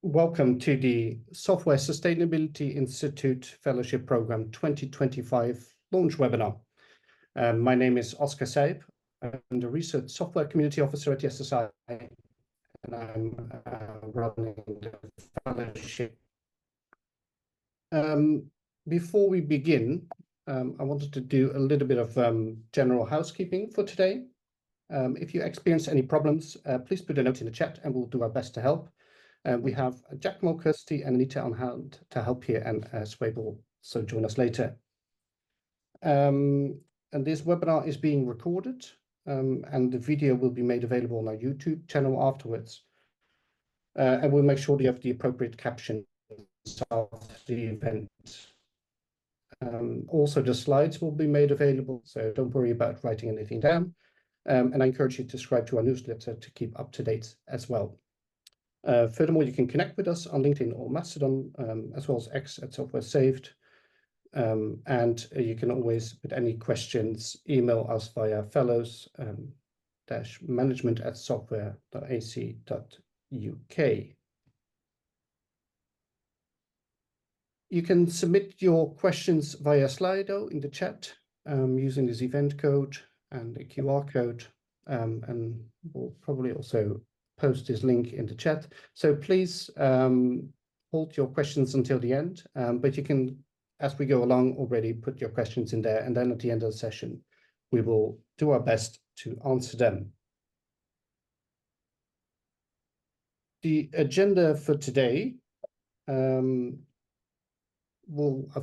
Welcome to the Software Sustainability Institute Fellowship Program 2025 launch webinar. My name is Oscar Seib. I'm the Research Software Community Officer at the SSI, and I'm running the fellowship. Before we begin, I wanted to do a little bit of general housekeeping for today. If you experience any problems, please put a note in the chat and we'll do our best to help. We have Jack Kirsty and Anita on hand to help here, and Sway will also join us later. And this webinar is being recorded, and the video will be made available on our YouTube channel afterwards. And we'll make sure you have the appropriate captions of the event. Also, the slides will be made available, so don't worry about writing anything down. And I encourage you to subscribe to our newsletter to keep up to date as well. Furthermore, you can connect with us on LinkedIn or Mastodon, as well as X at Software Saved. And you can always, with any questions, email us via fellows-management@software.ac.uk. You can submit your questions via Slido in the chat using this event code and the QR code, and we'll probably also post this link in the chat. So please hold your questions until the end, but you can, as we go along, already put your questions in there, and then at the end of the session, we will do our best to answer them. The agenda for today, I've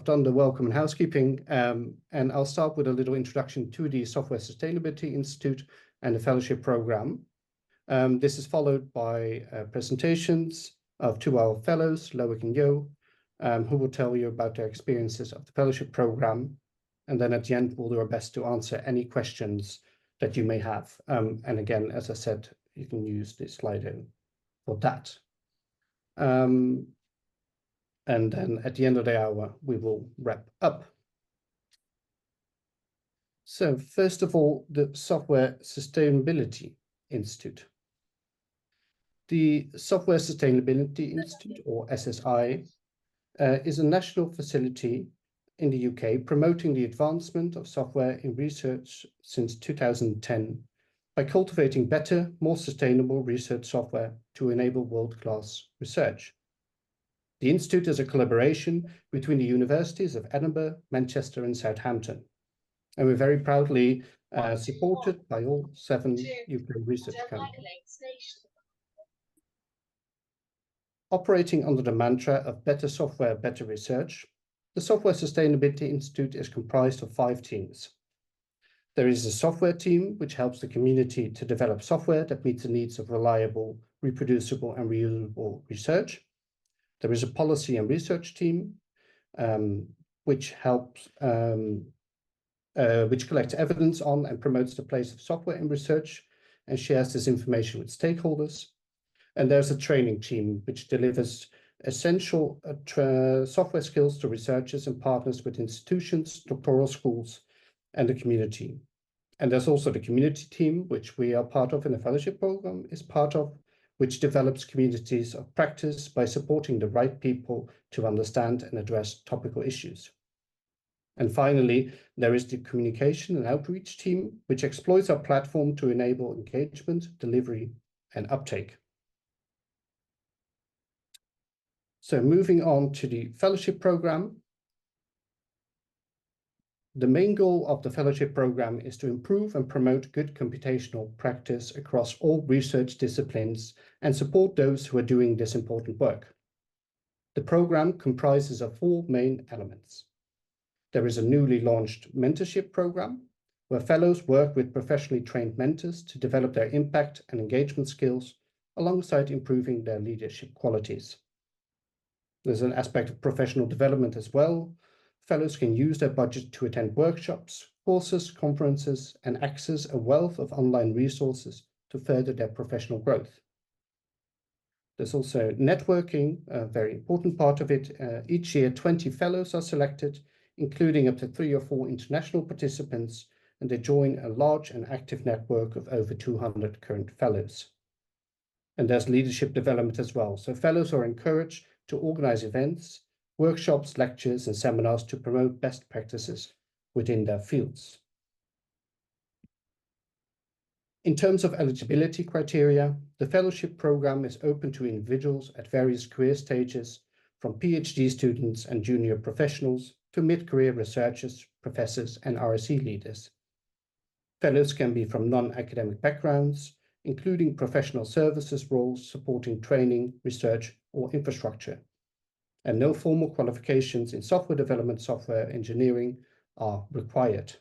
done the welcome and housekeeping, and I'll start with a little introduction to the Software Sustainability Institute and the fellowship program. This is followed by presentations of two of our fellows, Loic and Yehudi, who will tell you about their experiences of the fellowship program. And then at the end, we'll do our best to answer any questions that you may have. And again, as I said, you can use this Slido for that. And then at the end of the hour, we will wrap up. So first of all, the Software Sustainability Institute. The Software Sustainability Institute, or SSI, is a national facility in the UK promoting the advancement of software in research since 2010 by cultivating better, more sustainable research software to enable world-class research. The Institute is a collaboration between the universities of Edinburgh, Manchester, and Southampton, and we're very proudly supported by all 7 UK research companies. Operating under the mantra of better software, better research, the Software Sustainability Institute is comprised of 5 teams. There is a software team, which helps the community to develop software that meets the needs of reliable, reproducible, and reusable research. There is a policy and research team, which helps, which collects evidence on and promotes the place of software in research and shares this information with stakeholders. And there's a training team which delivers essential software skills to researchers and partners with institutions, doctoral schools, and the community. And there's also the community team, which we are part of in the fellowship program is part of, which develops communities of practice by supporting the right people to understand and address topical issues. And finally, there is the communication and outreach team, which exploits our platform to enable engagement, delivery, and uptake. So moving on to the fellowship program. The main goal of the fellowship program is to improve and promote good computational practice across all research disciplines and support those who are doing this important work. The program comprises of 4 main elements. There is a newly launched mentorship program, where fellows work with professionally trained mentors to develop their impact and engagement skills alongside improving their leadership qualities. There's an aspect of professional development as well. Fellows can use their budget to attend workshops, courses, conferences, and access a wealth of online resources to further their professional growth. There's also networking, a very important part of it. Each year, 20 fellows are selected, including up to 3 or 4 international participants, and they join a large and active network of over 200 current fellows. And there's leadership development as well. So fellows are encouraged to organize events, workshops, lectures, and seminars to promote best practices within their fields. In terms of eligibility criteria, the fellowship program is open to individuals at various career stages, from PhD students and junior professionals to mid-career researchers, professors, and RSE leaders. Fellows can be from non-academic backgrounds, including professional services roles supporting training, research, or infrastructure. And no formal qualifications in software development, software engineering are required.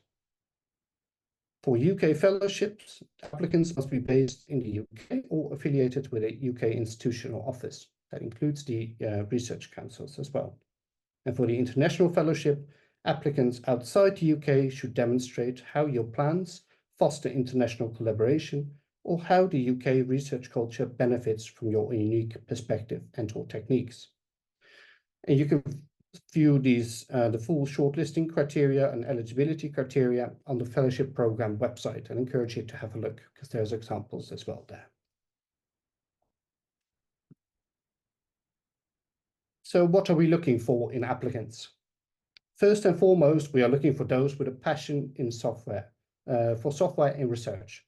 For UK fellowships, applicants must be based in the UK or affiliated with a UK institutional office. That includes the research councils as well. And for the international fellowship, applicants outside the UK should demonstrate how your plans foster international collaboration or how the UK research culture benefits from your unique perspective and/or techniques. And you can view these, the full shortlisting criteria and eligibility criteria on the fellowship program website, and encourage you to have a look because there's examples as well there. So what are we looking for in applicants? First and foremost, we are looking for those with a passion in software, for software in research.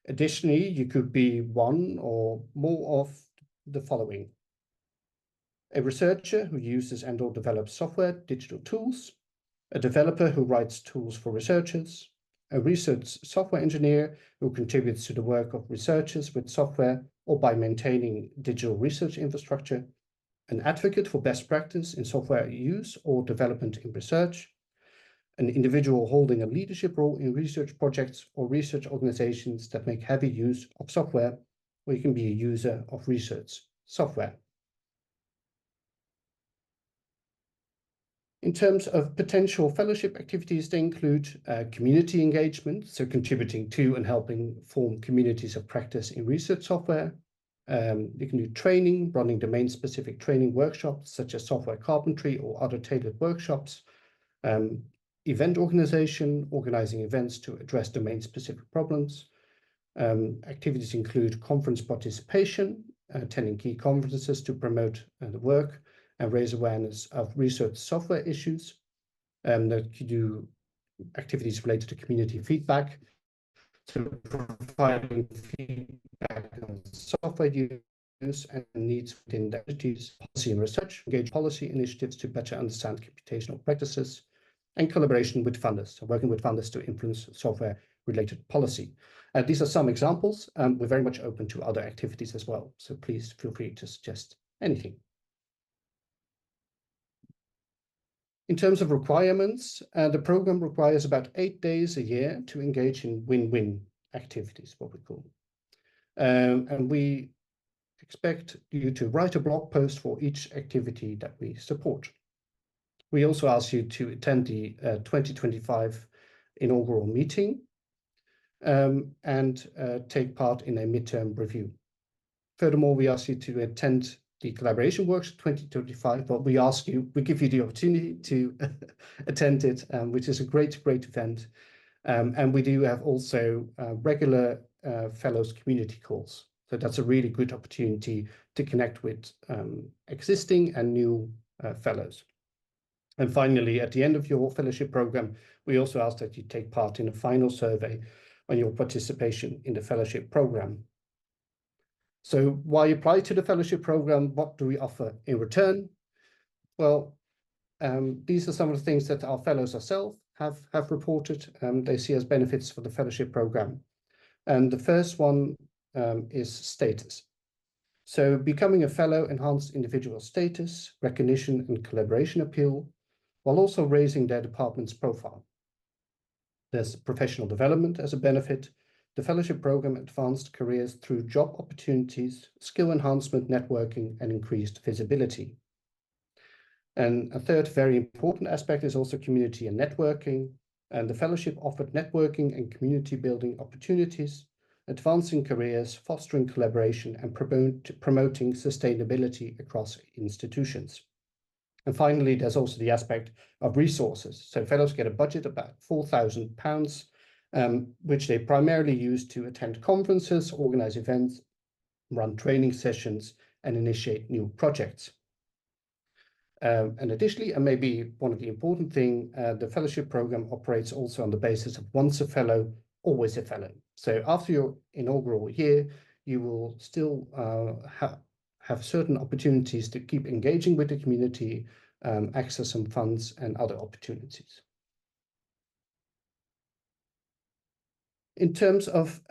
Additionally, you could be one or more of the following: a researcher who uses and/or develops software, digital tools, a developer who writes tools for researchers, a research software engineer who contributes to the work of researchers with software or by maintaining digital research infrastructure, an advocate for best practice in software use or development in research, an individual holding a leadership role in research projects or research organizations that make heavy use of software, or you can be a user of research software. In terms of potential fellowship activities, they include community engagement, so contributing to and helping form communities of practice in research software. You can do training, running domain-specific training workshops, such as software carpentry or other tailored workshops. Event organization, organizing events to address domain-specific problems. Activities include conference participation, attending key conferences to promote the work and raise awareness of research software issues. That you do activities related to community feedback, so providing feedback on software use and needs within the entities, policy and research, engage policy initiatives to better understand computational practices, and collaboration with funders, so working with funders to influence software-related policy. These are some examples. We're very much open to other activities as well, so please feel free to suggest anything. In terms of requirements, the program requires about 8 days a year to engage in win-win activities, what we call. And we expect you to write a blog post for each activity that we support. We also ask you to attend the 2025 inaugural meeting and take part in a midterm review. Furthermore, we ask you to attend the collaboration workshop 2025, but we give you the opportunity to attend it, which is a great event. And we do have also regular fellows community calls. So that's a really good opportunity to connect with existing and new fellows. And finally, at the end of your fellowship program, we also ask that you take part in a final survey on your participation in the fellowship program. So why apply to the fellowship program? What do we offer in return? Well, these are some of the things that our fellows ourselves have reported. They see as benefits for the fellowship program. And the first one is status. So becoming a fellow enhances individual status, recognition, and collaboration appeal, while also raising their department's profile. There's professional development as a benefit. The fellowship program advanced careers through job opportunities, skill enhancement, networking, and increased visibility. And a third very important aspect is also community and networking. And the fellowship offered networking and community building opportunities, advancing careers, fostering collaboration, and promoting sustainability across institutions. And finally, there's also the aspect of resources. So fellows get a budget of about £4,000, which they primarily use to attend conferences, organize events, run training sessions, and initiate new projects. And additionally, and maybe one of the important things, the fellowship program operates also on the basis of once a fellow, always a fellow. So after your inaugural year, you will still have certain opportunities to keep engaging with the community, access some funds and other opportunities. In terms of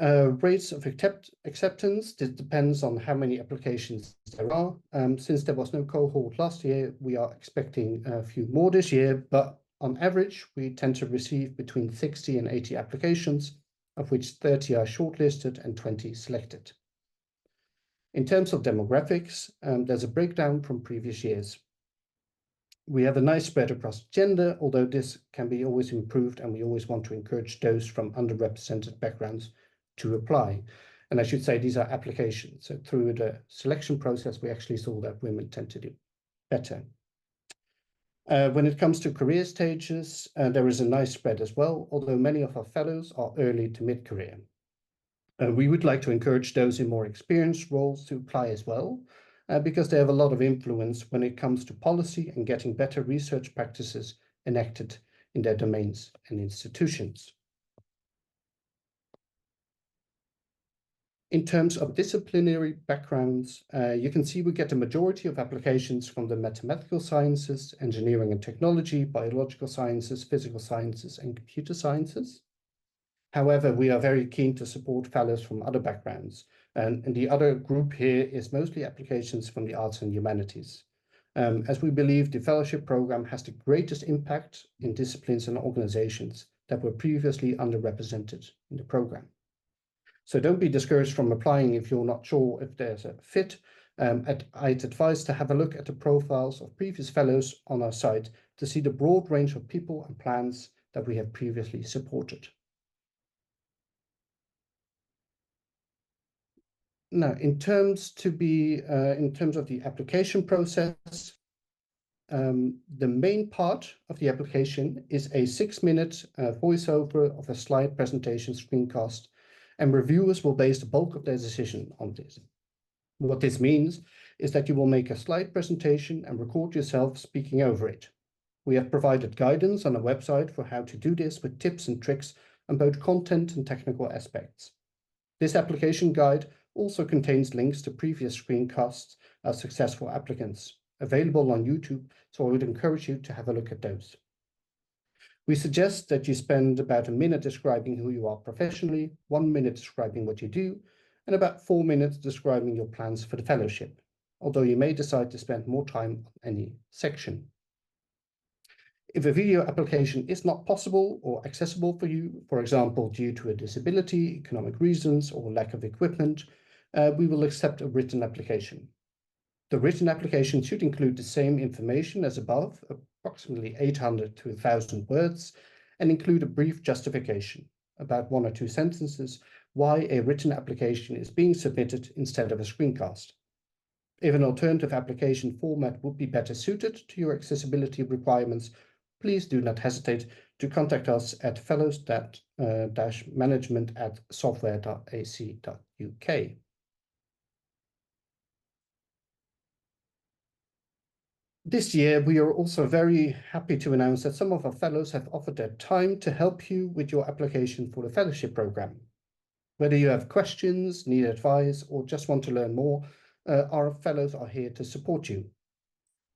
rates of acceptance, this depends on how many applications there are. Since there was no cohort last year, we are expecting a few more this year, but on average, we tend to receive between 60 and 80 applications, of which 30 are shortlisted and 20 selected. In terms of demographics, there's a breakdown from previous years. We have a nice spread across gender, although this can be always improved, and we always want to encourage those from underrepresented backgrounds to apply. And I should say these are applications. So through the selection process, we actually saw that women tend to do better. When it comes to career stages, there is a nice spread as well, although many of our fellows are early to mid-career. We would like to encourage those in more experienced roles to apply as well, because they have a lot of influence when it comes to policy and getting better research practices enacted in their domains and institutions. In terms of disciplinary backgrounds, you can see we get a majority of applications from the mathematical sciences, engineering and technology, biological sciences, physical sciences, and computer sciences. However, we are very keen to support fellows from other backgrounds. And the other group here is mostly applications from the arts and humanities, as we believe the fellowship program has the greatest impact in disciplines and organizations that were previously underrepresented in the program. So don't be discouraged from applying if you're not sure if there's a fit. I'd advise to have a look at the profiles of previous fellows on our site to see the broad range of people and plans that we have previously supported. Now, in terms of the application process, the main part of the application is a 6-minute voiceover of a slide presentation screencast, and reviewers will base the bulk of their decision on this. What this means is that you will make a slide presentation and record yourself speaking over it. We have provided guidance on our website for how to do this with tips and tricks on both content and technical aspects. This application guide also contains links to previous screencasts of successful applicants available on YouTube, so I would encourage you to have a look at those. We suggest that you spend about a minute describing who you are professionally, 1 minute describing what you do, and about 4 minutes describing your plans for the fellowship, although you may decide to spend more time on any section. If a video application is not possible or accessible for you, for example, due to a disability, economic reasons, or lack of equipment, we will accept a written application. The written application should include the same information as above, approximately 800 to 1,000 words, and include a brief justification, about 1 or 2 sentences, why a written application is being submitted instead of a screencast. If an alternative application format would be better suited to your accessibility requirements, please do not hesitate to contact us at fellows-management@software.ac.uk. This year, we are also very happy to announce that some of our fellows have offered their time to help you with your application for the fellowship program. Whether you have questions, need advice, or just want to learn more, our fellows are here to support you.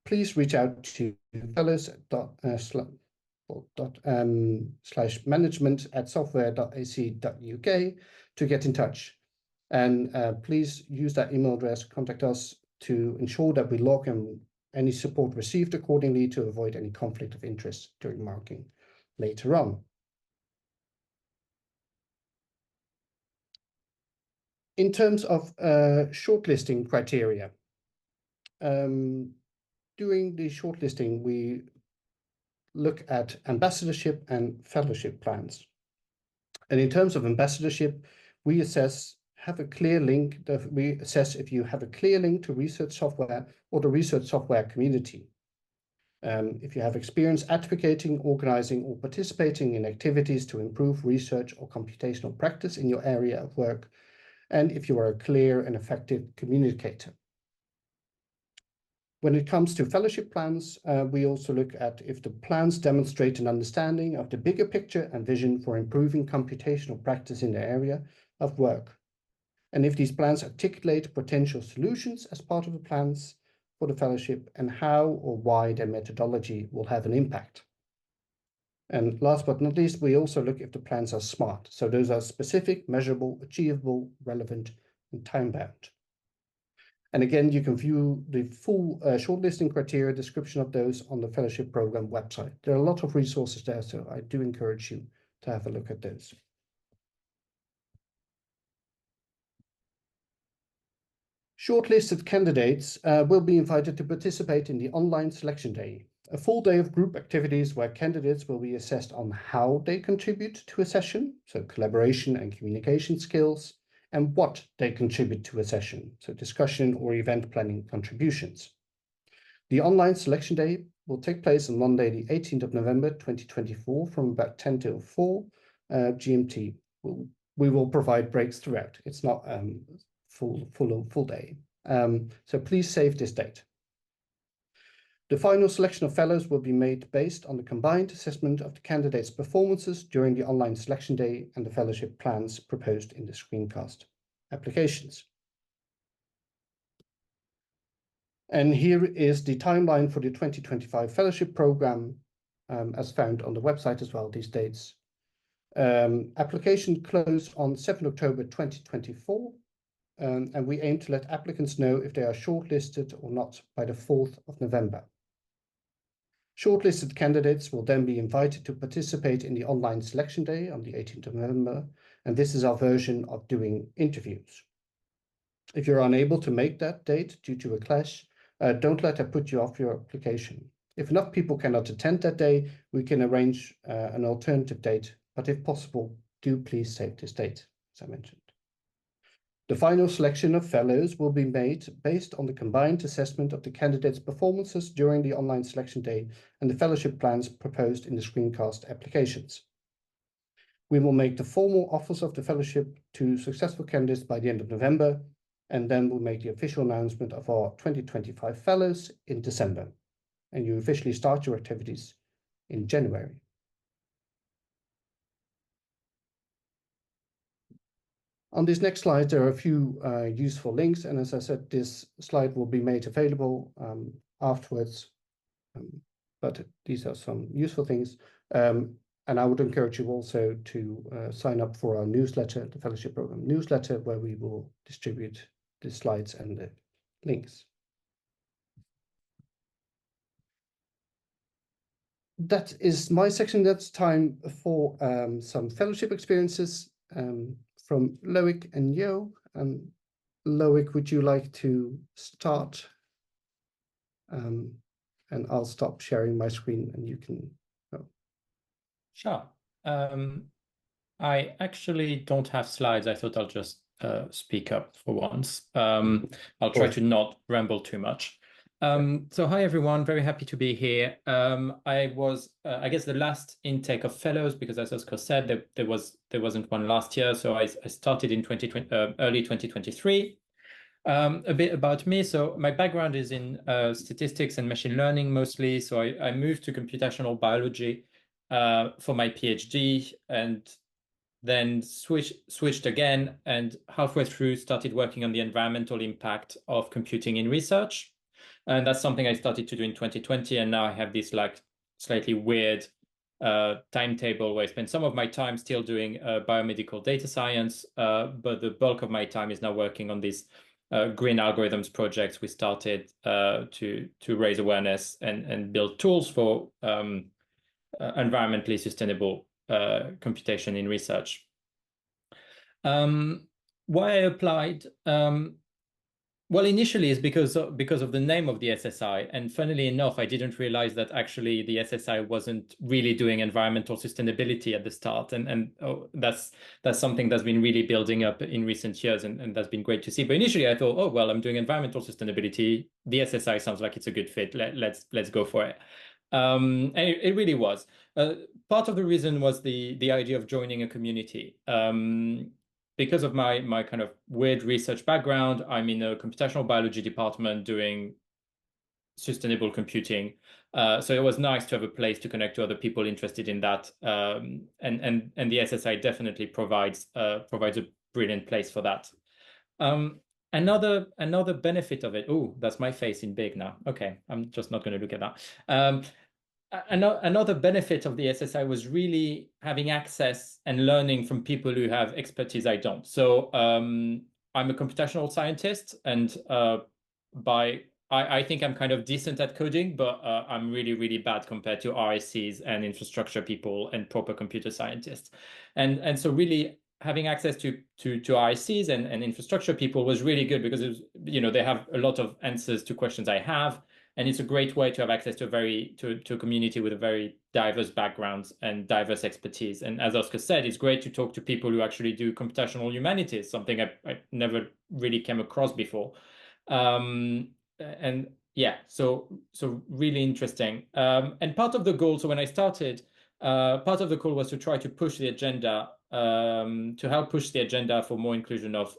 Please reach out to fellows/management@software.ac.uk to get in touch. And please use that email address, contact us to ensure that we log in any support received accordingly to avoid any conflict of interest during marking later on. In terms of shortlisting criteria, during the shortlisting, we look at ambassadorship and fellowship plans. And in terms of ambassadorship, we assess if you have a clear link to research software or the research software community. If you have experience advocating, organizing, or participating in activities to improve research or computational practice in your area of work, and if you are a clear and effective communicator. When it comes to fellowship plans, we also look at if the plans demonstrate an understanding of the bigger picture and vision for improving computational practice in the area of work, and if these plans articulate potential solutions as part of the plans for the fellowship and how or why their methodology will have an impact. And last but not least, we also look if the plans are SMART. So those are specific, measurable, achievable, relevant, and time-bound. And again, you can view the full shortlisting criteria description of those on the fellowship program website. There are a lot of resources there, so I do encourage you to have a look at those. Shortlisted candidates will be invited to participate in the online selection day, a full day of group activities where candidates will be assessed on how they contribute to a session, so collaboration and communication skills, and what they contribute to a session, so discussion or event planning contributions. The online selection day will take place on Monday, the 18th of November, 2024, from about 10 till 4 GMT. We will provide breaks throughout. It's not full day. So please save this date. The final selection of fellows will be made based on the combined assessment of the candidates' performances during the online selection day and the fellowship plans proposed in the screencast applications. And here is the timeline for the 2025 fellowship program, as found on the website as well, these dates. Application closed on 7 October 2024, and we aim to let applicants know if they are shortlisted or not by the 4th of November. Shortlisted candidates will then be invited to participate in the online selection day on the 18th of November, and this is our version of doing interviews. If you're unable to make that date due to a clash, don't let that put you off your application. If enough people cannot attend that day, we can arrange an alternative date, but if possible, do please save this date, as I mentioned. The final selection of fellows will be made based on the combined assessment of the candidates' performances during the online selection day and the fellowship plans proposed in the screencast applications. We will make the formal offers of the fellowship to successful candidates by the end of November, and then we'll make the official announcement of our 2025 fellows in December, and you officially start your activities in January. On this next slide, there are a few useful links, and as I said, this slide will be made available afterwards, but these are some useful things. And I would encourage you also to sign up for our newsletter, the Fellowship Program newsletter, where we will distribute the slides and the links. That is my section. That's time for some fellowship experiences from Loic and Yo. Loic, would you like to start? And I'll stop sharing my screen and you can go. Sure. I actually don't have slides. I thought I'll just speak up for once. I'll try to not ramble too much. So hi, everyone. Very happy to be here. I was, I guess, the last intake of fellows, because as Oscar said, there wasn't one last year. So I started in early 2023. A bit about me. So my background is in statistics and machine learning mostly. So I moved to computational biology for my PhD, and then switched again, and halfway through started working on the environmental impact of computing in research. And that's something I started to do in 2020. And now I have this like slightly weird timetable where I spend some of my time still doing biomedical data science, but the bulk of my time is now working on these green algorithms projects we started to raise awareness and build tools for environmentally sustainable computation in research. Why I applied? Well, initially is because of the name of the SSI, and funnily enough, I didn't realize that actually the SSI wasn't really doing environmental sustainability at the start, and that's something that's been really building up in recent years, and that's been great to see. But initially, I thought, oh well, I'm doing environmental sustainability. The SSI sounds like it's a good fit. Let's go for it. And it really was. Part of the reason was the idea of joining a community. because of my kind of weird research background, I'm in a computational biology department doing sustainable computing. So it was nice to have a place to connect to other people interested in that. And the SSI definitely provides a brilliant place for that. Another benefit of it. Oh, that's my face in big now. Okay, I'm just not going to look at that. Another benefit of the SSI was really having access and learning from people who have expertise I don't. So I'm a computational scientist, and I think I'm kind of decent at coding, but I'm really, really bad compared to RSCs and infrastructure people and proper computer scientists. And so really having access to RSCs and infrastructure people was really good, because it was, they have a lot of answers to questions I have. And it's a great way to have access to a community with a very diverse backgrounds and diverse expertise. And as Oscar said, it's great to talk to people who actually do computational humanities, something I never really came across before. And yeah, so really interesting. And part of the goal, so when I started, part of the goal was to try to push the agenda, to help push the agenda for more inclusion of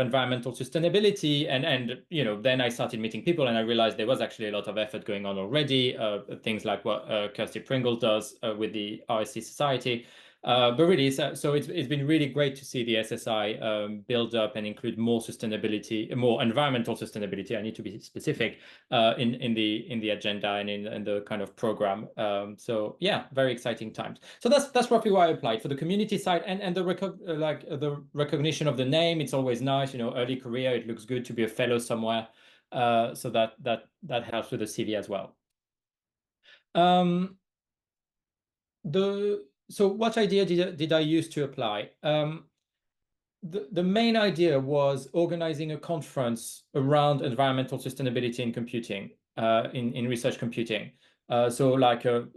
environmental sustainability, and then I started meeting people, and I realized there was actually a lot of effort going on already, things like what Kirsty Pringle does with the RSC Society. But really, so it's been really great to see the SSI build up and include more sustainability, more environmental sustainability. I need to be specific in the agenda and in the kind of program. So yeah, very exciting times. So that's roughly why I applied for the community side, and the recognition of the name. It's always nice, early career. It looks good to be a fellow somewhere. So that helps with the CV as well. So what idea did I use to apply? The main idea was organizing a conference around environmental sustainability in computing, in research computing. So like a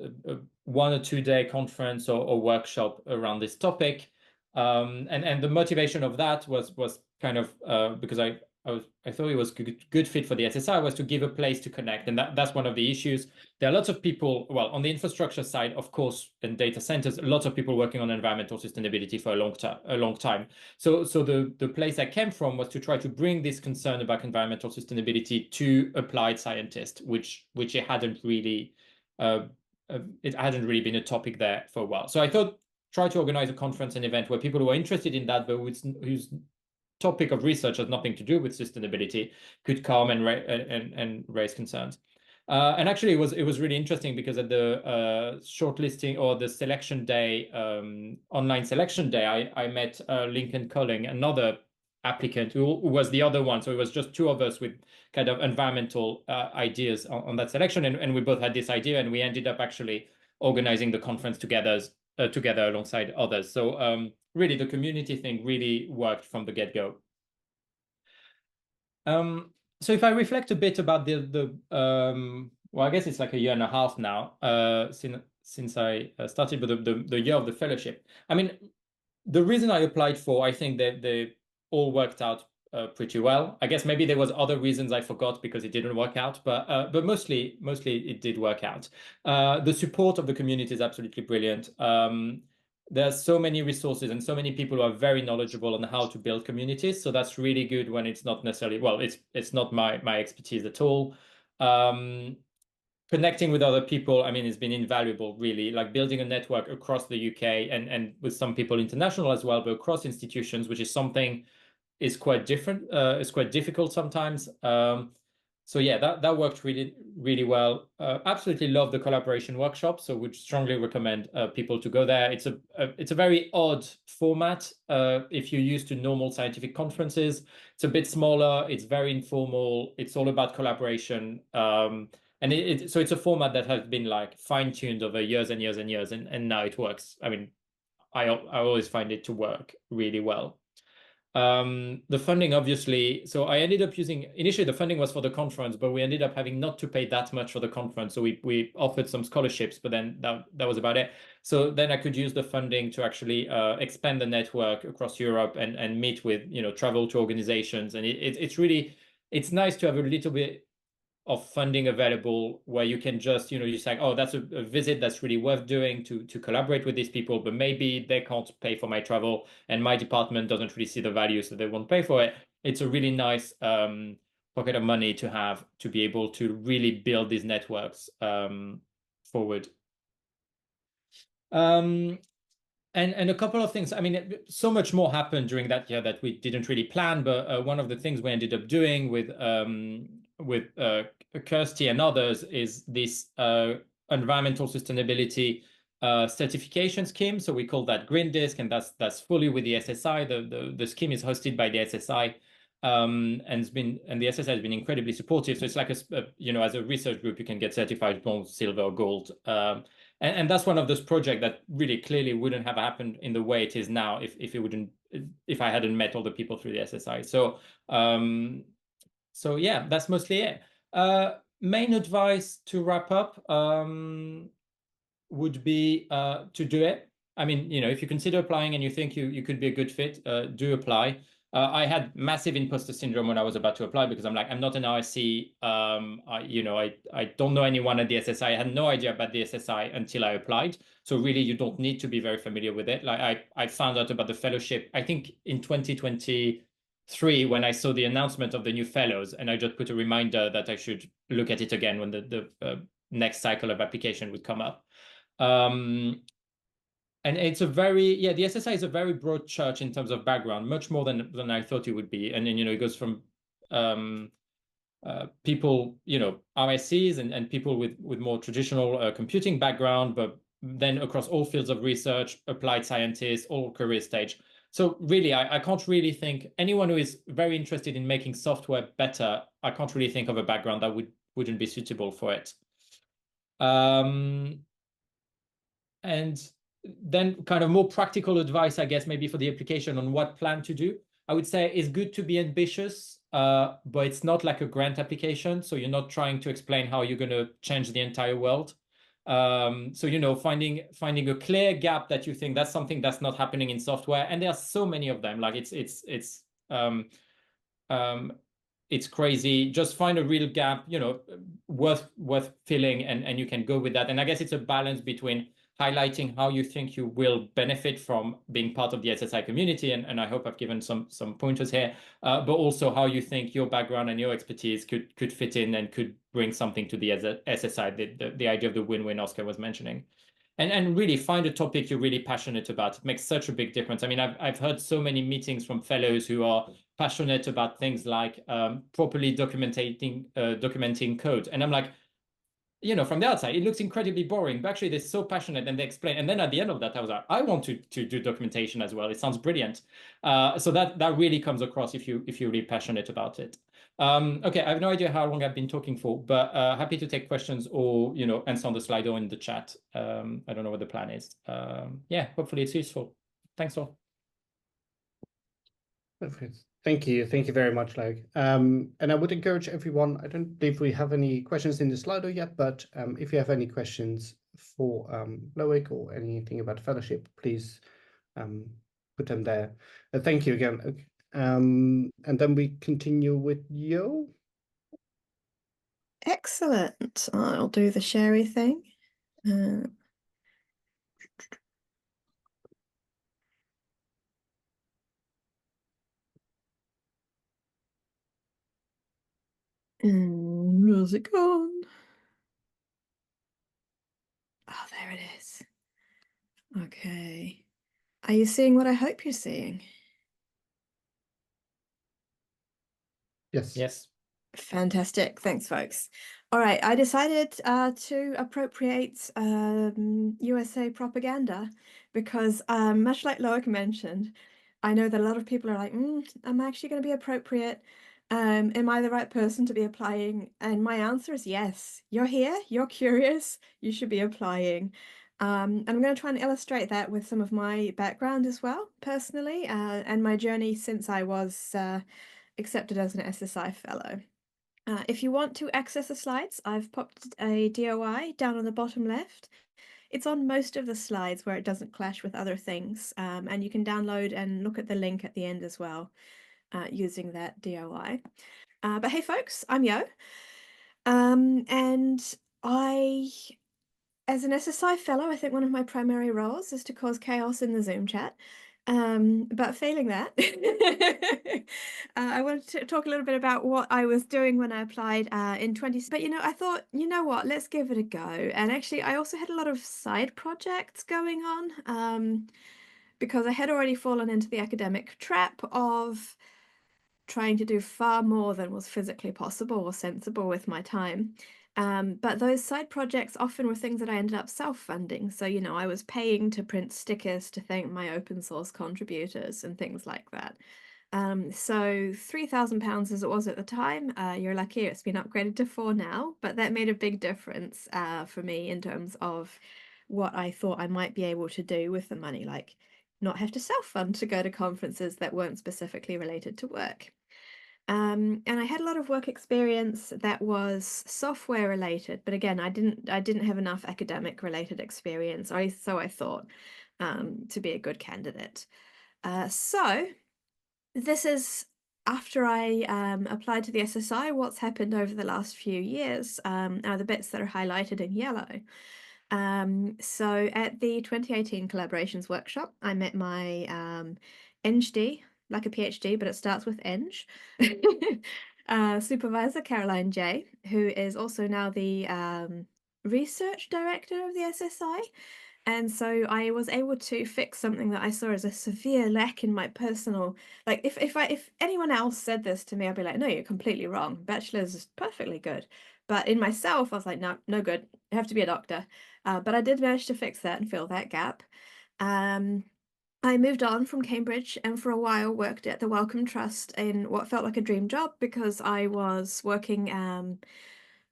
1 or 2 day conference or workshop around this topic. And the motivation of that was kind of because I thought it was good fit for the SSI, was to give a place to connect. And that's one of the issues. There are lots of people, well, on the infrastructure side, of course, in data centers, lots of people working on environmental sustainability for a long time. So the place I came from was to try to bring this concern about environmental sustainability to applied scientists, which it hadn't really been a topic there for a while. So I thought, try to organize a conference, an event where people who are interested in that, but whose topic of research has nothing to do with sustainability, could come and raise concerns. And actually, it was really interesting, because at the shortlisting or the selection day, online selection day, I met Lincoln Culling, another applicant who was the other one. So it was just two of us with kind of environmental ideas on that selection, and we both had this idea, and we ended up actually organizing the conference together alongside others. So really, the community thing really worked from the get-go. So if I reflect a bit about well, I guess it's like a year and a half now since I started with the year of the fellowship. I mean, the reason I applied for, I think that they all worked out pretty well. I guess maybe there was other reasons I forgot because it didn't work out, but mostly it did work out. The support of the community is absolutely brilliant. There's so many resources and so many people who are very knowledgeable on how to build communities. So that's really good when it's not necessarily, well, it's not my expertise at all. Connecting with other people, I mean, it's been invaluable, really, like building a network across the UK and with some people international as well, but across institutions, which is something is quite different. It's quite difficult sometimes. So yeah, that worked really, really well. Absolutely love the collaboration workshop. So would strongly recommend people to go there. It's a very odd format. If you're used to normal scientific conferences, it's a bit smaller. It's very informal. It's all about collaboration. And so it's a format that has been like fine-tuned over years and years and years, and now it works. I mean, I always find it to work really well. The funding, obviously, so I ended up using, initially the funding was for the conference, but we ended up having not to pay that much for the conference. So we offered some scholarships, but then that was about it. So then I could use the funding to actually expand the network across Europe and meet with, travel to organizations. And it's nice to have a little bit funding available where you can just, you say, oh, that's a visit that's really worth doing to collaborate with these people, but maybe they can't pay for my travel and my department doesn't really see the value, so they won't pay for it. It's a really nice pocket of money to have to be able to really build these networks forward. And a couple of things. I mean, so much more happened during that year that we didn't really plan. But one of the things we ended up doing with Kirsty and others is this environmental sustainability certification scheme. So we call that Green Disc, and that's fully with the SSI. The scheme is hosted by the SSI, and the SSI has been incredibly supportive. So it's like as a research group, you can get certified bronze, silver, or gold. And that's one of those projects that really clearly wouldn't have happened in the way it is now if I hadn't met all the people through the SSI. So yeah, that's mostly it. Main advice to wrap up would be to do it. I mean, if you consider applying and you think you could be a good fit, do apply. I had massive imposter syndrome when I was about to apply because I'm like, I'm not an RSC. I don't know anyone at the SSI. I had no idea about the SSI until I applied. So really, you don't need to be very familiar with it. Like I found out about the fellowship, I think in 2023 when I saw the announcement of the new fellows, and I just put a reminder that I should look at it again when the next cycle of application would come up. And it's the SSI is a very broad church in terms of background, much more than I thought it would be. And then, it goes from people, RSCs and people with more traditional computing background, but then across all fields of research, applied scientists, all career stage. So really, I can't really think anyone who is very interested in making software better, I can't really think of a background that wouldn't be suitable for it. And then kind of more practical advice, I guess, maybe for the application on what plan to do. I would say it's good to be ambitious, but it's not like a grant application. So you're not trying to explain how you're going to change the entire world. So, finding a clear gap that you think that's something that's not happening in software. And there are so many of them. Like it's crazy. Just find a real gap, worth filling, and you can go with that. And I guess it's a balance between highlighting how you think you will benefit from being part of the SSI community, and I hope I've given some pointers here, but also how you think your background and your expertise could fit in and could bring something to the SSI, the idea of the win-win Oscar was mentioning. And really find a topic you're really passionate about. It makes such a big difference. I mean, I've heard so many meetings from fellows who are passionate about things like properly documenting code. And I'm like, from the outside, it looks incredibly boring, but actually they're so passionate and they explain. And then at the end of that, I was like, I want to do documentation as well. It sounds brilliant. So that really comes across if you're really passionate about it. Okay, I have no idea how long I've been talking for, but happy to take questions or, answer on the slide or in the chat. I don't know what the plan is. Yeah, hopefully it's useful. Thanks all. Perfect. Thank you. Thank you very much, Loic. And I would encourage everyone, I don't believe we have any questions in the Slido yet, but if you have any questions for Loic or anything about the fellowship, please put them there. Thank you again. And then we continue with Yo. Excellent. I'll do the sharey thing. Where's it gone? Oh, there it is. Okay. Are you seeing what I hope you're seeing? Yes. Yes. Fantastic. Thanks, folks. All right. I decided to appropriate USA propaganda because much like Loic mentioned, I know that a lot of people are like, I'm actually going to be appropriate. Am I the right person to be applying? And my answer is yes. You're here, you're curious, you should be applying. And I'm going to try and illustrate that with some of my background as well, personally, and my journey since I was accepted as an SSI fellow. If you want to access the slides, I've popped a DOI down on the bottom left. It's on most of the slides where it doesn't clash with other things, and you can download and look at the link at the end as well using that DOI. But hey folks, I'm Yo. And as an SSI fellow, I think one of my primary roles is to cause chaos in the Zoom chat. But failing that, I wanted to talk a little bit about what I was doing when I applied in 20. But I thought, you know what, let's give it a go. And actually, I also had a lot of side projects going on because I had already fallen into the academic trap of trying to do far more than was physically possible or sensible with my time. But those side projects often were things that I ended up self-funding. So, I was paying to print stickers to thank my open source contributors and things like that. So £3,000 as it was at the time, you're lucky it's been upgraded to 4 now, but that made a big difference for me in terms of what I thought I might be able to do with the money, like not have to self-fund to go to conferences that weren't specifically related to work. And I had a lot of work experience that was software related, but again, I didn't have enough academic related experience, so I thought, to be a good candidate. So this is after I applied to the SSI. What's happened over the last few years are the bits that are highlighted in yellow. So at the 2018 Collaborations Workshop, I met my NGD, like a PhD, but it starts with Eng, supervisor Caroline J, who is also now the research director of the SSI. And so I was able to fix something that I saw as a severe lack in my personal, like if anyone else said this to me, I'd be like, no, you're completely wrong. Bachelor's is perfectly good. But in myself, I was like, no, no good. I have to be a doctor. But I did manage to fix that and fill that gap. I moved on from Cambridge and for a while worked at the Wellcome Trust in what felt like a dream job because I was working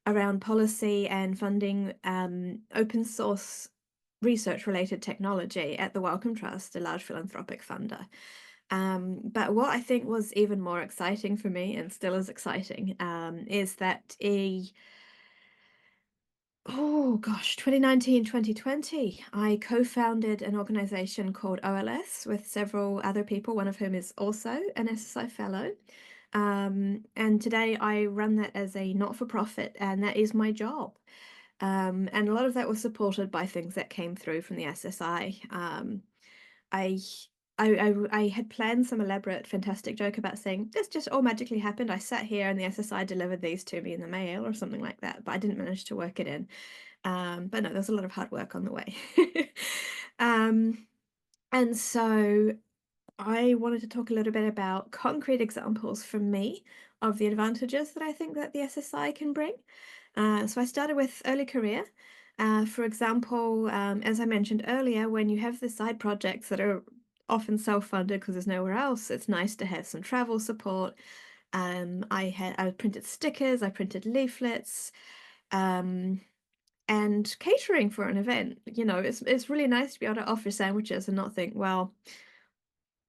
around policy and funding open source research related technology at the Wellcome Trust, a large philanthropic funder. But what I think was even more exciting for me, and still is exciting, is that 2019, 2020, I co-founded an organization called OLS with several other people, one of whom is also an SSI fellow. And today I run that as a not-for-profit, and that is my job. And a lot of that was supported by things that came through from the SSI. I had planned some elaborate, fantastic joke about saying, this just all magically happened. I sat here and the SSI delivered these to me in the mail or something like that, but I didn't manage to work it in. But no, there's a lot of hard work on the way. And so I wanted to talk a little bit about concrete examples from me of the advantages that I think that the SSI can bring. So I started with early career. For example, as I mentioned earlier, when you have the side projects that are often self-funded because there's nowhere else, it's nice to have some travel support. I printed stickers, I printed leaflets, and catering for an event. It's really nice to be able to offer sandwiches and not think, well,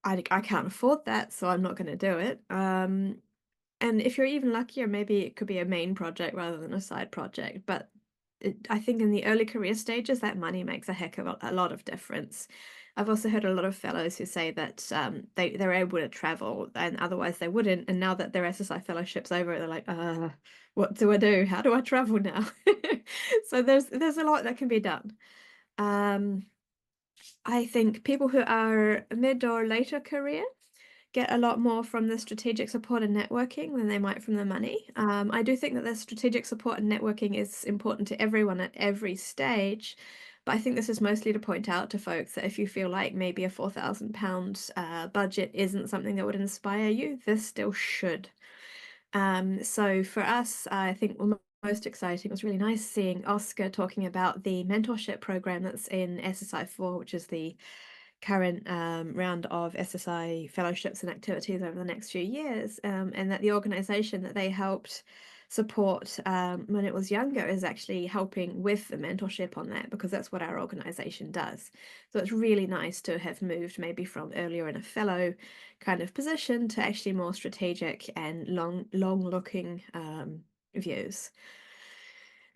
I can't afford that, so I'm not going to do it. And if you're even luckier, maybe it could be a main project rather than a side project. But I think in the early career stages, that money makes a heck of a lot of difference. I've also heard a lot of fellows who say that they're able to travel and otherwise they wouldn't. And now that their SSI fellowship's over, they're like, what do I do? How do I travel now? So there's a lot that can be done. I think people who are mid or later career get a lot more from the strategic support and networking than they might from the money. I do think that the strategic support and networking is important to everyone at every stage, but I think this is mostly to point out to folks that if you feel like maybe a £4,000 budget isn't something that would inspire you, this still should. So for us, I think most exciting, it was really nice seeing Oscar talking about the mentorship program that's in SSI4, which is the current round of SSI fellowships and activities over the next few years, and that the organization that they helped support when it was younger is actually helping with the mentorship on that, because that's what our organization does. So it's really nice to have moved maybe from earlier in a fellow kind of position to actually more strategic and long looking views.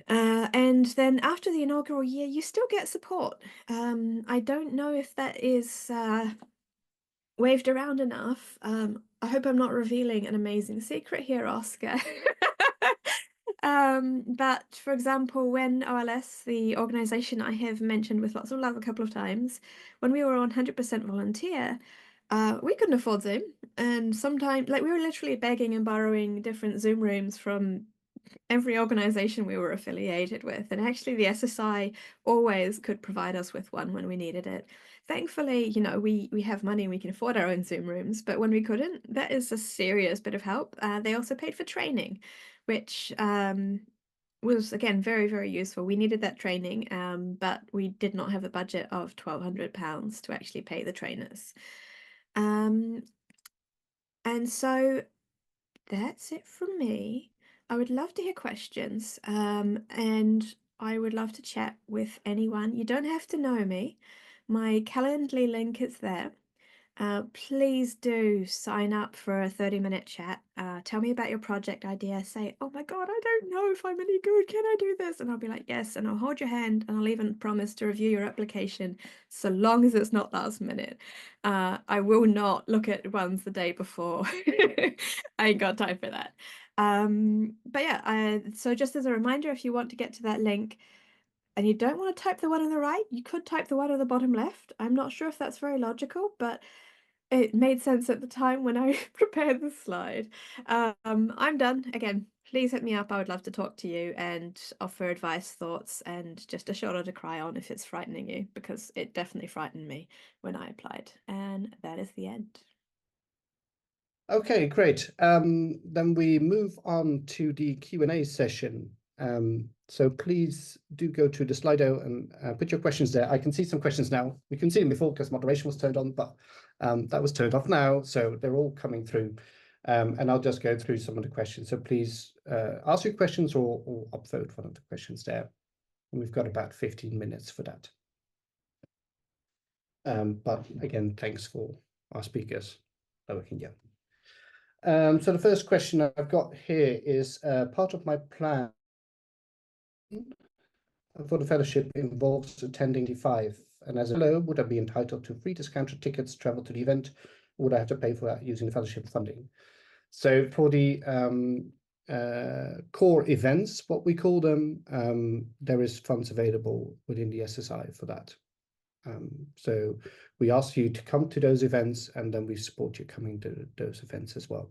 And then after the inaugural year, you still get support. I don't know if that is waved around enough. I hope I'm not revealing an amazing secret here, Oscar. But for example, when OLS, the organization I have mentioned with lots of love a couple of times, when we were 100% volunteer, we couldn't afford Zoom. And sometimes, like, we were literally begging and borrowing different Zoom rooms from every organization we were affiliated with. And actually, the SSI always could provide us with one when we needed it. Thankfully, you know, we have money and we can afford our own Zoom rooms. But when we couldn't, that is a serious bit of help. They also paid for training, which was, again, very, very useful. We needed that training, but we did not have a budget of £1,200 to actually pay the trainers. And so that's it from me. I would love to hear questions, and I would love to chat with anyone. You don't have to know me. My Calendly link is there. Please do sign up for a 30-minute chat. Tell me about your project idea. Say, oh my God, I don't know if I'm any good. Can I do this? And I'll be like, yes. And I'll hold your hand, and I'll even promise to review your application so long as it's not last minute. I will not look at ones the day before. I ain't got time for that. But yeah, so just as a reminder, if you want to get to that link, and you don't want to type the one on the right, you could type the one on the bottom left. I'm not sure if that's very logical, but it made sense at the time when I prepared the slide. I'm done. Again, please hit me up. I would love to talk to you and offer advice, thoughts, and just a shoulder to cry on if it's frightening you, because it definitely frightened me when I applied. And that is the end. Okay, great. Then we move on to the Q&A session. So please do go to the Slido and put your questions there. I can see some questions now. We can see them before because moderation was turned on, but that was turned off now. So they're all coming through. And I'll just go through some of the questions. So please ask your questions or upvote one of the questions there. And we've got about 15 minutes for that. But again, thanks for our speakers, Loic and Yehudi. So the first question I've got here is part of my plan for the fellowship involves attending D5, and as a fellow, would I be entitled to free discounted tickets to travel to the event, or would I have to pay for that using the fellowship funding? So for the core events, what we call them, there is funds available within the SSI for that. So we ask you to come to those events, and then we support you coming to those events as well.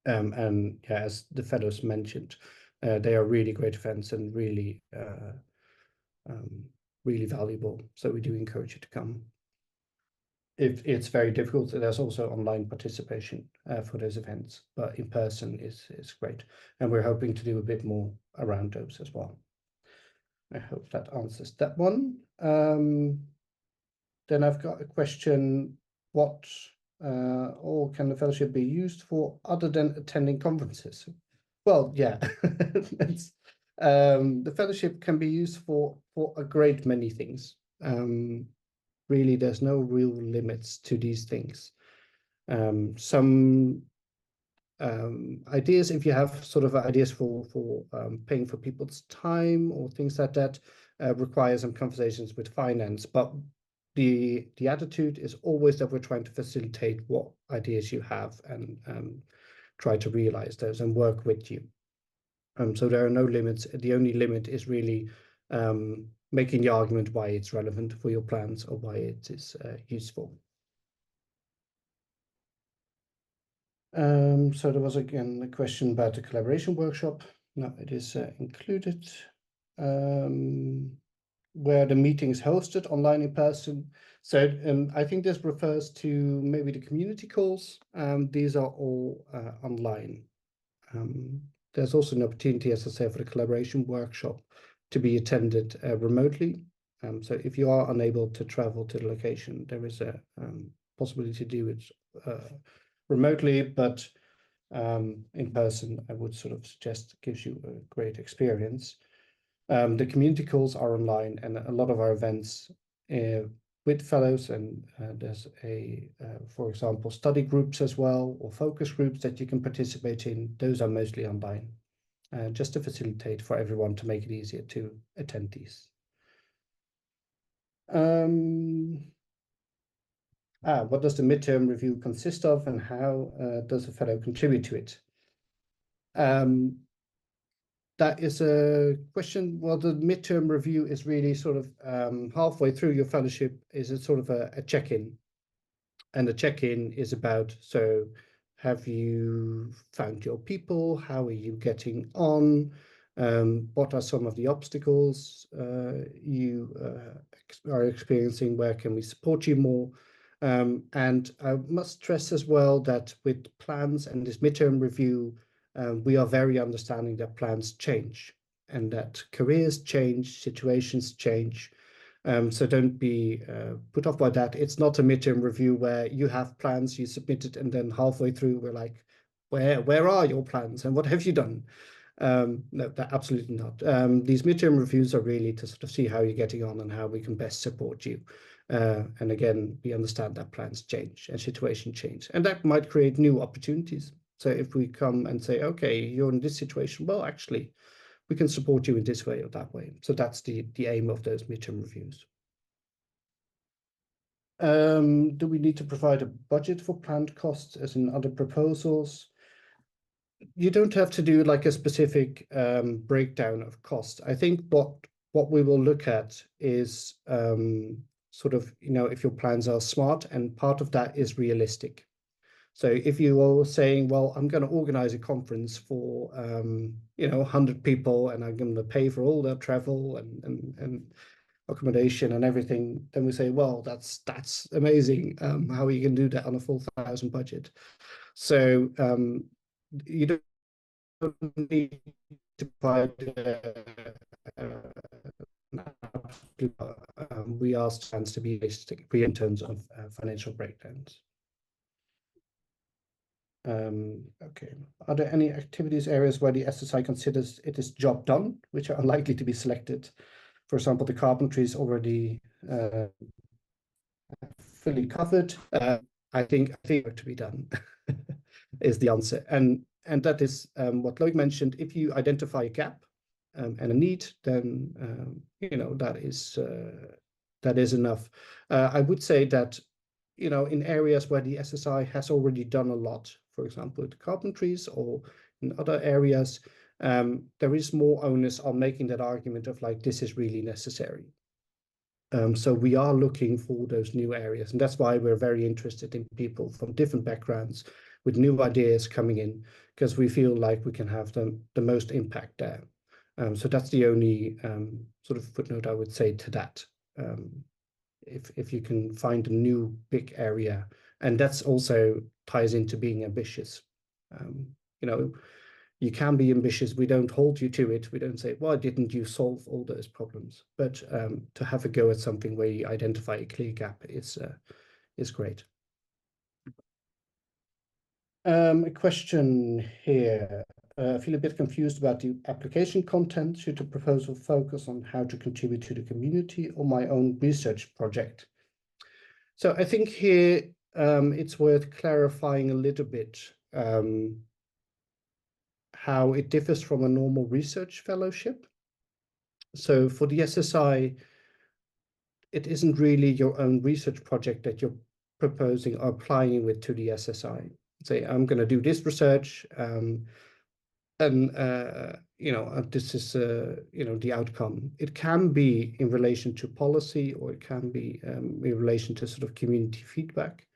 And yeah, as the fellows mentioned, they are really great events and really, really valuable. So we do encourage you to come. If it's very difficult, there's also online participation for those events, but in person is great. And we're hoping to do a bit more around those as well. I hope that answers that one. Then I've got a question, what or can the fellowship be used for other than attending conferences? Well, yeah, the fellowship can be used for a great many things. Really, there's no real limits to these things. Some ideas, if you have sort of ideas for paying for people's time or things like that, require some conversations with finance, but the attitude is always that we're trying to facilitate what ideas you have and try to realize those and work with you. So there are no limits. The only limit is really making the argument why it's relevant for your plans or why it is useful. So there was again a question about the collaboration workshop. No, it is included. Where the meeting is hosted, online, in person. So I think this refers to maybe the community calls. These are all online. There's also an opportunity, as I say, for the collaboration workshop to be attended remotely. So if you are unable to travel to the location, there is a possibility to do it remotely, but in person, I would sort of suggest it gives you a great experience. The community calls are online, and a lot of our events with fellows, and there's for example, study groups as well, or focus groups that you can participate in. Those are mostly online, just to facilitate for everyone to make it easier to attend these. What does the midterm review consist of, and how does a fellow contribute to it? that is a question. Well, the midterm review is really sort of halfway through your fellowship. Is it sort of a check-in? And the check-in is about, so have you found your people? How are you getting on? What are some of the obstacles you are experiencing? Where can we support you more? And I must stress as well that with plans and this midterm review, we are very understanding that plans change and that careers change, situations change. So don't be put off by that. It's not a midterm review where you have plans, you submit it, and then halfway through we're like, where are your plans and what have you done? No, that absolutely not. These midterm reviews are really to sort of see how you're getting on and how we can best support you. And again, we understand that plans change and situation change, and that might create new opportunities. So if we come and say, okay, you're in this situation, well, actually, we can support you in this way or that way. So that's the aim of those midterm reviews. Do we need to provide a budget for planned costs as in other proposals? You don't have to do like a specific breakdown of cost. I think what we will look at is sort of, if your plans are smart, and part of that is realistic. So if you are saying, well, I'm going to organize a conference for 100 people, and I'm going to pay for all their travel and accommodation and everything, then we say, well, that's amazing. How are you going to do that on a 4,000 budget? So you don't need to provide. We ask plans to be realistic in terms of financial breakdowns. Okay. Are there any activities areas where the SSI considers it is job done, which are unlikely to be selected? For example, the carpentry is already fully covered. I think to be done is the answer, and that is what Loic mentioned. If you identify a gap and a need, then that is enough. I would say that in areas where the SSI has already done a lot, for example, with carpentries or in other areas, there is more onus on making that argument of like, this is really necessary. So we are looking for those new areas, and that's why we're very interested in people from different backgrounds with new ideas coming in, because we feel like we can have the most impact there. So that's the only sort of footnote I would say to that. If you can find a new big area, and that's also ties into being ambitious. You can be ambitious. We don't hold you to it. We don't say, why didn't you solve all those problems? But to have a go at something where you identify a clear gap is great. A question here. I feel a bit confused about the application content. Should the proposal focus on how to contribute to the community or my own research project? So I think here it's worth clarifying a little bit how it differs from a normal research fellowship. So for the SSI, it isn't really your own research project that you're proposing or applying with to the SSI. Say, I'm going to do this research, and this is the outcome. It can be in relation to policy, or it can be in relation to sort of community feedback.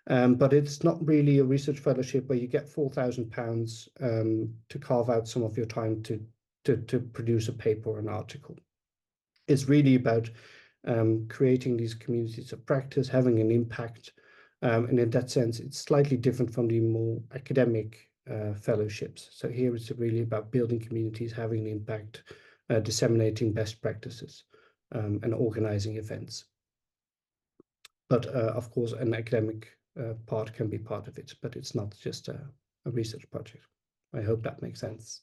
But it's not really a research fellowship where you get £4,000 to carve out some of your time to produce a paper or an article. It's really about creating these communities of practice, having an impact. And in that sense, it's slightly different from the more academic fellowships. So here it's really about building communities, having an impact, disseminating best practices, and organizing events. But of course, an academic part can be part of it, but it's not just a research project. I hope that makes sense.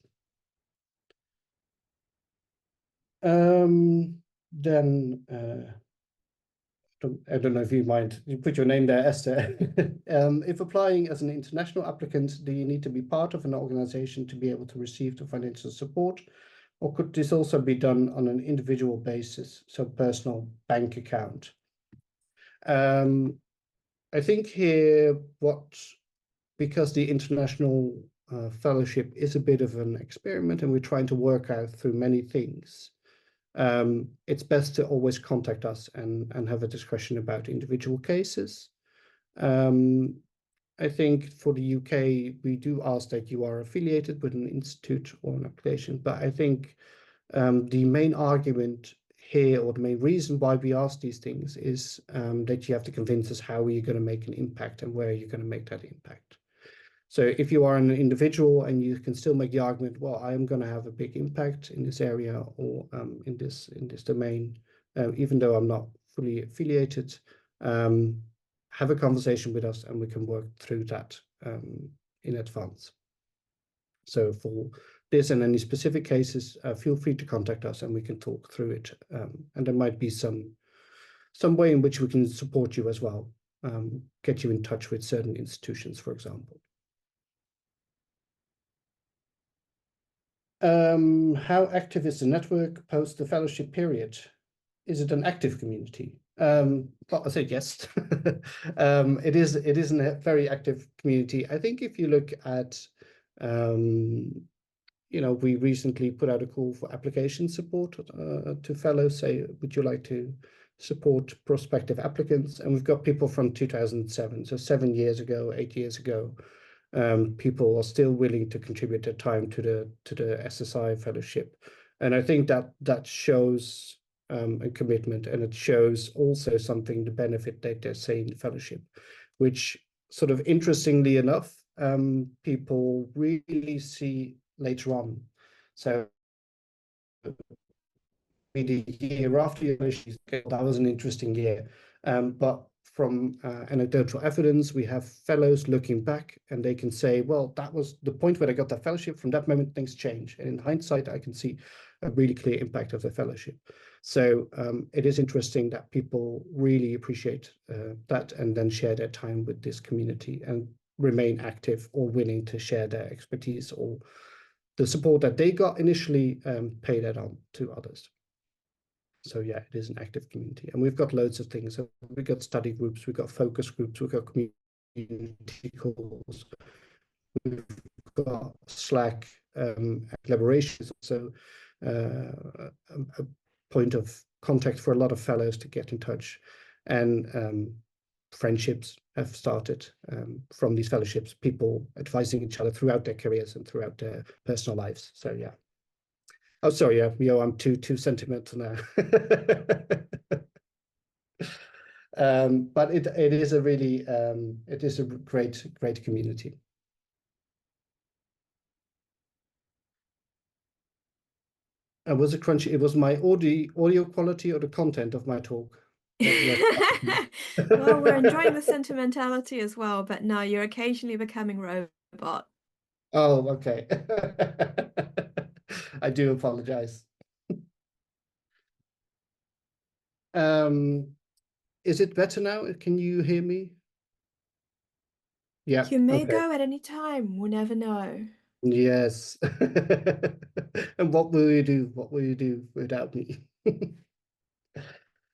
Then I don't know if you mind, you put your name there, Esther. If applying as an international applicant, do you need to be part of an organization to be able to receive the financial support? Or could this also be done on an individual basis, so personal bank account? I think here because the international fellowship is a bit of an experiment and we're trying to work out through many things, it's best to always contact us and have a discussion about individual cases. I think for the UK, we do ask that you are affiliated with an institute or an application, but I think the main argument here, or the main reason why we ask these things, is that you have to convince us how you're going to make an impact and where you're going to make that impact. So if you are an individual and you can still make the argument, well, I'm going to have a big impact in this area or in this domain, even though I'm not fully affiliated, have a conversation with us and we can work through that in advance. So for this and any specific cases, feel free to contact us and we can talk through it. And there might be some way in which we can support you as well, get you in touch with certain institutions, for example. How active is the network post the fellowship period? Is it an active community? Well, I said yes. It is a very active community. I think if you look at, we recently put out a call for application support to fellows, say, would you like to support prospective applicants? And we've got people from 2007, so 7 years ago, 8 years ago. People are still willing to contribute their time to the SSI fellowship, and I think that shows a commitment, and it shows also something, the benefit that they say in the fellowship, which sort of interestingly enough, people really see later on. So the year after your fellowship, that was an interesting year, but from anecdotal evidence, we have fellows looking back and they can say, well, that was the point where I got that fellowship. From that moment, things change. And in hindsight, I can see a really clear impact of the fellowship. So it is interesting that people really appreciate that and then share their time with this community and remain active or willing to share their expertise or the support that they got initially, pay that on to others. So yeah, it is an active community, and we've got loads of things. So we've got study groups, we've got focus groups, we've got community calls, we've got Slack collaborations. So a point of contact for a lot of fellows to get in touch, and friendships have started from these fellowships. People advising each other throughout their careers and throughout their personal lives. So yeah. Oh, sorry, yeah, I'm too sentimental now. But it is a really it is a great community. Was it crunchy? It was my audio quality or the content of my talk. Well, we're enjoying the sentimentality as well, but no, you're occasionally becoming robot. Oh, okay. I do apologize. Is it better now? Can you hear me? Yeah. You may okay. go at any time. We'll never know. Yes. And what will you do? What will you do without me?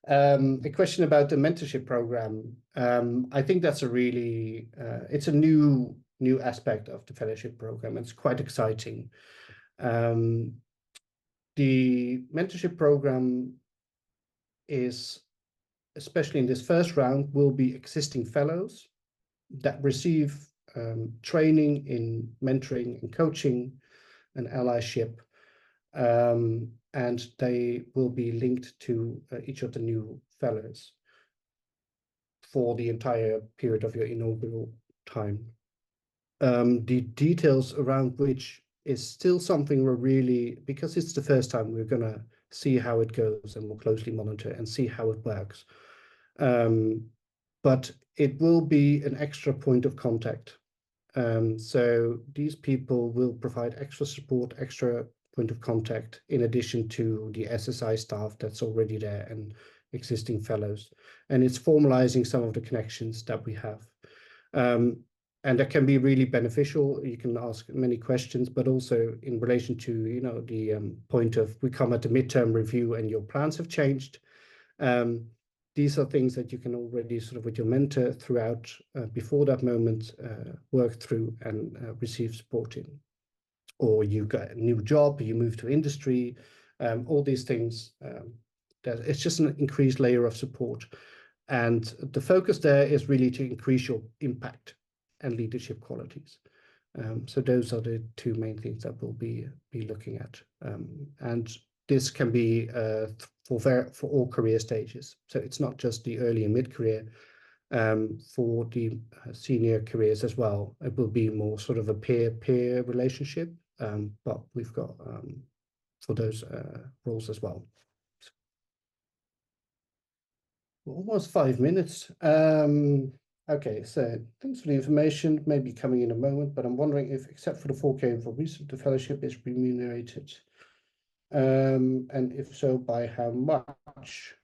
A question about the mentorship program. I think that's a really it's a new aspect of the fellowship program. It's quite exciting. The mentorship program is, especially in this first round, will be existing fellows that receive training in mentoring and coaching and allyship, and they will be linked to each of the new fellows for the entire period of your inaugural time. The details around which is still something we're really, because it's the first time, we're going to see how it goes and we'll closely monitor and see how it works. But it will be an extra point of contact. So these people will provide extra support, extra point of contact, in addition to the SSI staff that's already there and existing fellows. And it's formalizing some of the connections that we have. And that can be really beneficial. You can ask many questions, but also in relation to, the point of, we come at the midterm review and your plans have changed. these are things that you can already sort of with your mentor throughout, before that moment, work through and receive support in. Or you got a new job, you move to industry, all these things. That it's just an increased layer of support. And the focus there is really to increase your impact and leadership qualities. So those are the two main things that we'll be looking at. And this can be for all career stages. So it's not just the early and mid-career. For the senior careers as well, it will be more sort of a peer-peer relationship. But we've got for those roles as well. Almost 5 minutes. Okay, so thanks for the information. Maybe coming in a moment, but I'm wondering if, except for the 4K for research, the fellowship is remunerated, and if so, by how much?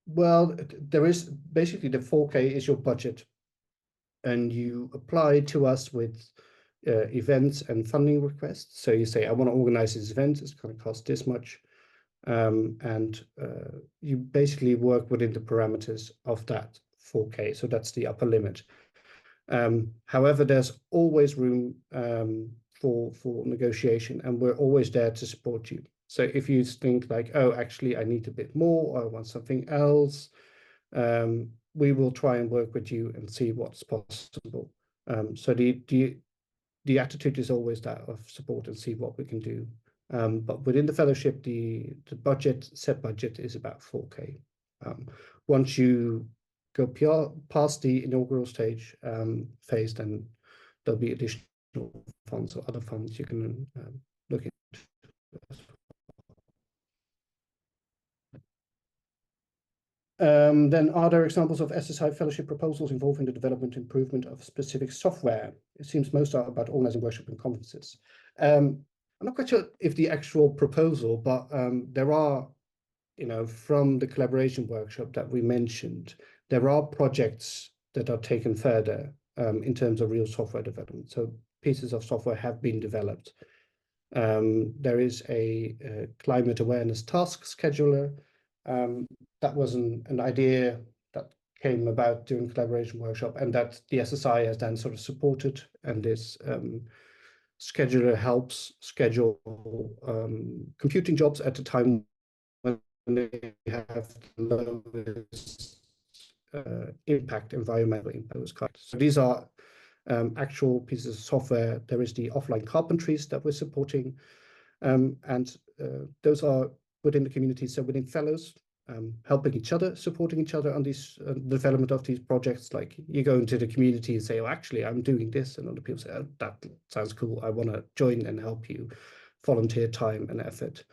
Well, there is basically the 4K is your budget, and you apply to us with events and funding requests. So you say, I want to organize this event. It's going to cost this much. And you basically work within the parameters of that 4K. So that's the upper limit. However, there's always room for negotiation, and we're always there to support you. So if you think like, oh, actually, I need a bit more, or I want something else, we will try and work with you and see what's possible. So the attitude is always that of support and see what we can do. But within the fellowship, the set budget is about 4K. Once you go past the inaugural stage phase, then there'll be additional funds or other funds you can look into. Then are there examples of SSI fellowship proposals involving the development and improvement of specific software? It seems most are about organizing workshops and conferences. I'm not quite sure if the actual proposal, but there are, from the collaboration workshop that we mentioned, there are projects that are taken further in terms of real software development. So pieces of software have been developed. There is a climate awareness task scheduler. That was an idea that came about during collaboration workshop, and that the SSI has then sort of supported, and this scheduler helps schedule computing jobs at the time when they have the lowest impact, environmental impact. So these are actual pieces of software. There is the offline carpentries that we're supporting, and those are within the community, so within fellows, helping each other, supporting each other on these development of these projects. Like you go into the community and say, oh, actually, I'm doing this. And other people say, oh, that sounds cool. I want to join and help you, volunteer time and effort.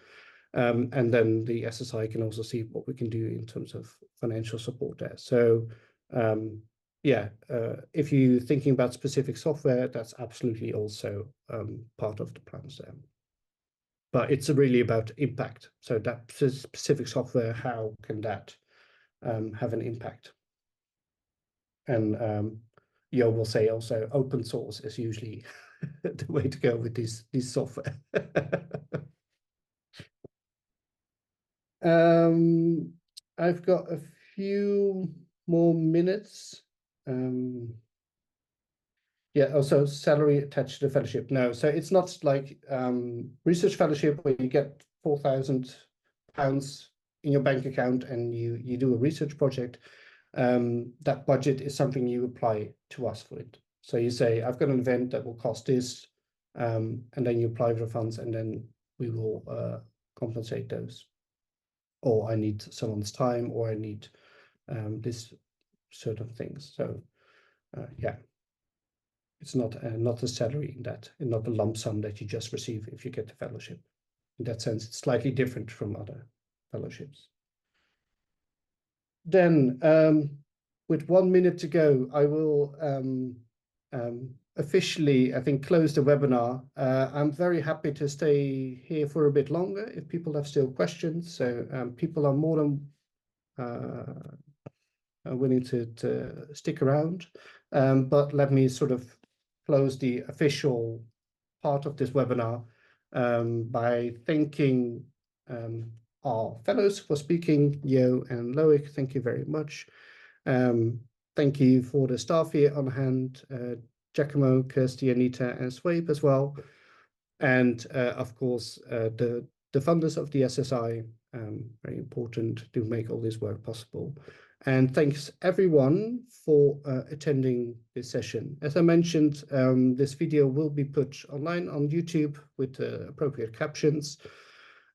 And then the SSI can also see what we can do in terms of financial support there. So if you're thinking about specific software, that's absolutely also part of the plans there. But it's really about impact. So that specific software, how can that have an impact? And Yo will say also open source is usually the way to go with these software. I've got a few more minutes. Yeah, also salary attached to the fellowship. No, so it's not like research fellowship where you get £4,000 in your bank account and you do a research project. That budget is something you apply to us for it. So you say, I've got an event that will cost this, and then you apply for funds, and then we will compensate those. Or I need someone's time, or I need this sort of things. So yeah. It's not a salary in that, and not a lump sum that you just receive if you get the fellowship. In that sense, it's slightly different from other fellowships. Then, with 1 minute to go, I will officially, I think, close the webinar. I'm very happy to stay here for a bit longer if people have still questions. So people are more than willing to stick around. But let me sort of close the official part of this webinar by thanking our fellows for speaking, Yo and Loic. Thank you very much. Thank you for the staff here on hand, Giacomo, Kirsty, Anita, and Swabe as well. And of course, the funders of the SSI, very important to make all this work possible. And thanks everyone for attending this session. As I mentioned, this video will be put online on YouTube with appropriate captions,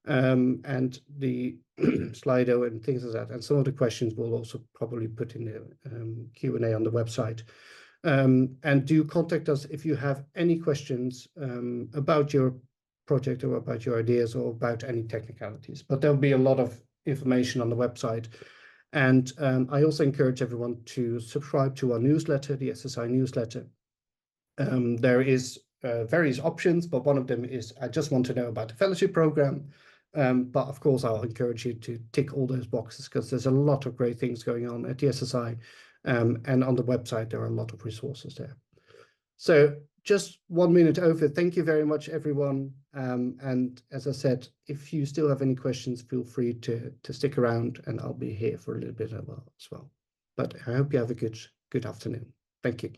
and the Slido and things like that. And some of the questions we'll also probably put in the Q&A on the website. And do contact us if you have any questions about your project or about your ideas or about any technicalities. But there'll be a lot of information on the website. And I also encourage everyone to subscribe to our newsletter, the SSI newsletter. There is various options, but one of them is I just want to know about the fellowship program. But of course, I'll encourage you to tick all those boxes because there's a lot of great things going on at the SSI. And on the website, there are a lot of resources there. So just 1 minute over. Thank you very much, everyone. And as I said, if you still have any questions, feel free to stick around and I'll be here for a little bit as well. But I hope you have a good afternoon. Thank you.